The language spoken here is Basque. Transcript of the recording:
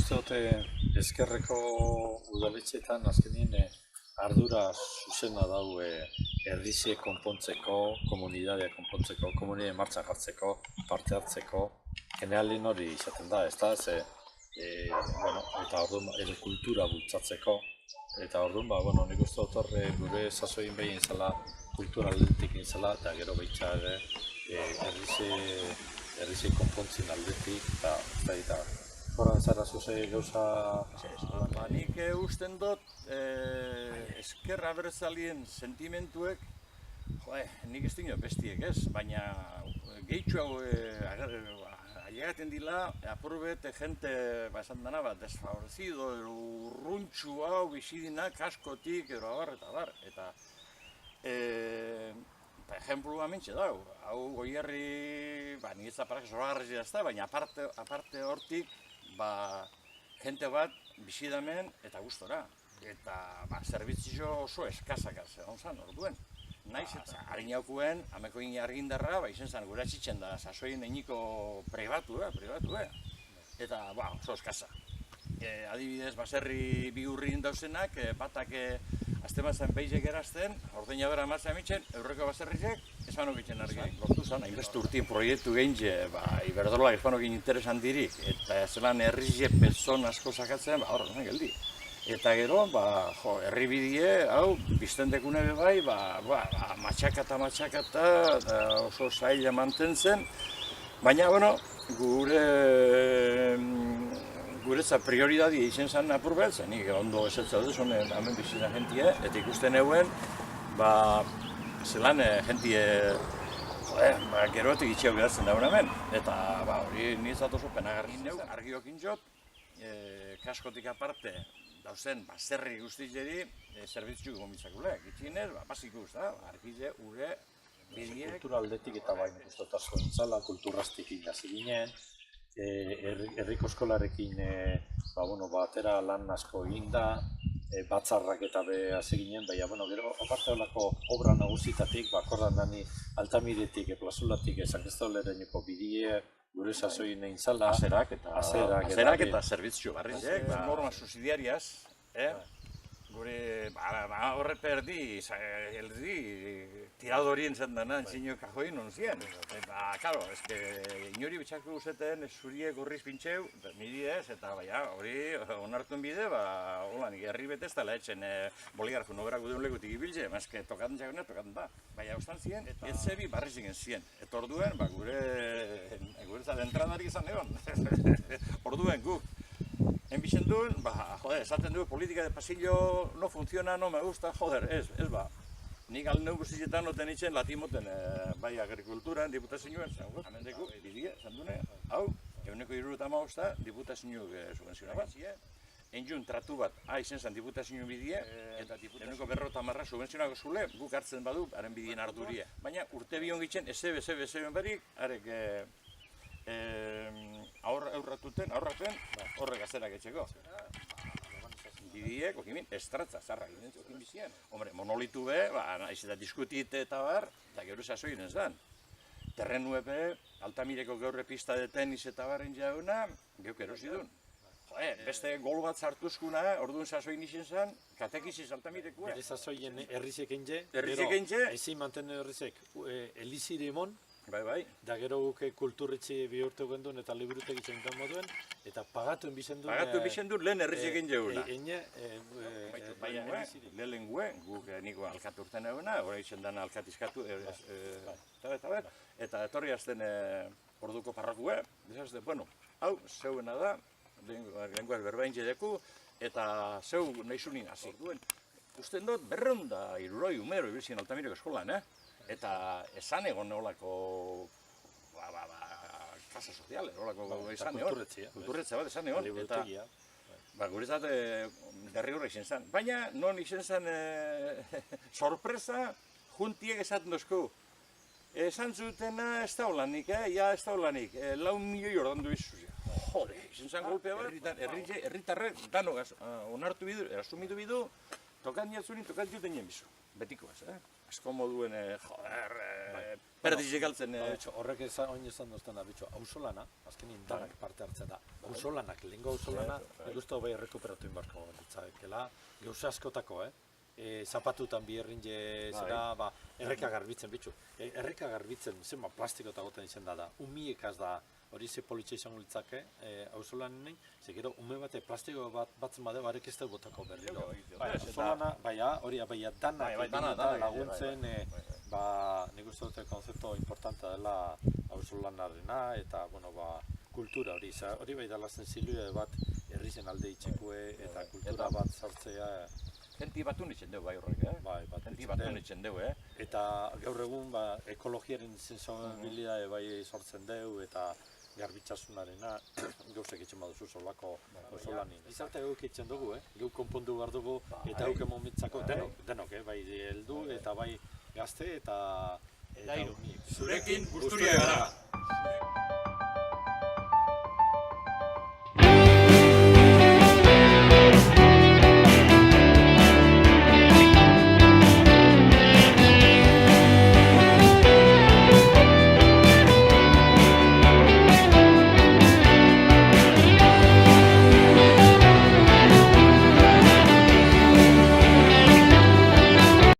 uste dute ezkerreko udaletxeetan azkenien ardura zuzena dau herrixe konpontzeko, komunidadea konpontzeko, komunidade martxan jartzeko, parte hartzeko, generalin hori izaten da, ez da, eta orduan edo kultura bultzatzeko, eta orduan, nik uste dut horre gure sasoin behin zela, kultura aldetik zela, eta gero behitza ere herrixe konpontzin aldetik, eta Horan zara zuze gauza... Nik usten dut ezker abertzalien sentimentuek, nik ez dinot bestiek ez, baina gehitxu hau ailegaten dila, apurbet jente, esan dena bat, desfavorecido, urruntxu hau bizidinak askotik, edo abar, eta ejemplu amintxe dau, hau goierri, nik ez da parak zoragarri da, baina aparte hortik, jente bat bizidamen eta gustora. Eta zerbitzio oso eskazak egon zan orduen. Naiz eta harinakuen, ameko argindarra, izen zan gure atxitzen da, sasoin einiko pribatu. Eta oso eskaza. Adibidez, baserri bi urrin dauzenak, batak azte batzen behizek erazten, ordeina bera matzea mitzen, eurreko baserrizek, espanok itzen argi. Lortu zan, hainbeste urtien proiektu geintze, Iberdrolak espanok interesan dirik, eta zelan herrize pertson asko sakatzen, horren geldi. Eta gero, herri bidie, hau, bizten dekune bai, matxakata, oso zaila mantentzen, baina, guretza prioridadia izen zen apur behar zen, nik ondo esetza duz, hemen bizizan jentie, eta ikusten eguen, zelan jentie, geroetik itxeak behatzen dauen hemen, eta hori nintzat oso penagarri neu, argiokin jot, kaskotik aparte, dauzen, zerri guztizeri, zerbitzu gomitzakulek, itxinez, basikuz, argize, ure, bidiek. Kultura aldetik eta baina guztot asko nintzala, kulturraztik hasi ginen, herriko eskolarekin batera lan asko egin da, batzarrak eta hasi ginen, baina gero aparte horako obra nagusitatik, bakordan dani Altamiretik, plazulatik, San Kristaulereneko bidie, gure sasoin egin zala. Azerak eta zerbitzu barrizek, norma subsidiariaz, gure horre perdi, tiradorien zendanan zinio kajoi non ziren. Eta, karo, inori bitxako guzeten zurie gorriz pintxeu, niri ez, eta hori onartuen bide, herri betez dela etxen boligarko noberak udeun lekutik ibiltze, mazke tokaten txagoen, tokaten da. Baina ustan ziren, ez zebi barrizik ziren. Eta orduen, gure entradarik izan egon. Orduen, guk. Enbixen duen, esaten duen, politika de pasillo no funciona, no me gusta, ez Nik alneu guztietan noten itxen latimoten, bai agrikulturan, diputazioen, amendeko, bidie, zandune, hau, eguneko 75 diputazioak subvenziona bat. Enjun tratu bat, izen zen diputazio bidie, eta eguneko 50 subvenzionako zule, guk hartzen badu, haren bidien ardurie. Baina urte bion gitzen, eze barik, harek aurratuten, horrek azerak etxeko. Bidiek, estratza, zarra ginen zokin bizien. Hombre, monolitu be, naiz eta diskutit eta eta gero sasoin ez dan. Terrenu epe, Altamireko gaurre pista de tenis eta barren jauna, geuk erosi duen. Beste gol bat zartuzkuna, orduan sasoin izan zen, katekiziz Altamirekoa. Bere sasoien herrizek egin ezin manten herrizek elizire emon, da gero guke kulturretxe bihurtu genduen eta liburutegi txenkan moduen, eta pagatuen bizen duen... Pagatuen bizen duen lehen herrizek egin jauna. Lehen guk niko alkaturten eguna, hori izan dena alkatizkatu, eta etorri azten orduko parrakue, hau, zeuena da, lenguaz berbain jedeku, eta zeu nahi zunin hasi. Usten dut, berreunda iruroi umero ibilzien Altamireko eskolan, eta esan egon neolako kasa sozial, neolako esan egon. Kulturretxe bat esan egon. Eta guretzat derri horre izan zen. Baina non izan zen sorpresa juntiek esaten dozko. Esan zutena ez da holanik, ez da holanik, 4 milioi ordan du izuzia. Jode, izan zen golpea bat, herritarrek danogaz onartu bidu, asumitu bidu, tokat niatzunin, tokat juten nien bizu. Betikoaz, asko moduen, perdizik galtzen. Horrek oin esan dozten da, auzolana, azkenin danak parte hartzen da. auzolanak, lehengo auzolana, nik uste bai errekuperatu inbarko ditzakela, gauza askotako, zapatutan bi errinje zera, erreka garbitzen bitxu. Erreka garbitzen, zenba plastiko eta goten izen da, umiekaz da, hori ze politxe izango litzake, auzolanen, ze gero, ume bate plastiko batzen bade, barek ez da botako berriro. Auzolana, hori, danak laguntzen, nik uste dute konzeptu importantea dela auzolanarena, eta, kultura hori, hori bai dela zentzilue bat herrizen alde itxekue eta kultura bat sartzea. Genti batu nitzen dugu bai horrek, Genti batu nitzen dugu, Eta gaur egun ekologiaren sensibilidade bai sortzen dugu eta garbitzasunarena gauzek itxen baduzu solako auzolanin. Izarte guk itxen dugu, guk konpondu behar dugu eta guk emomitzako denok, bai heldu eta bai gazte eta Zurekin gusturia gara!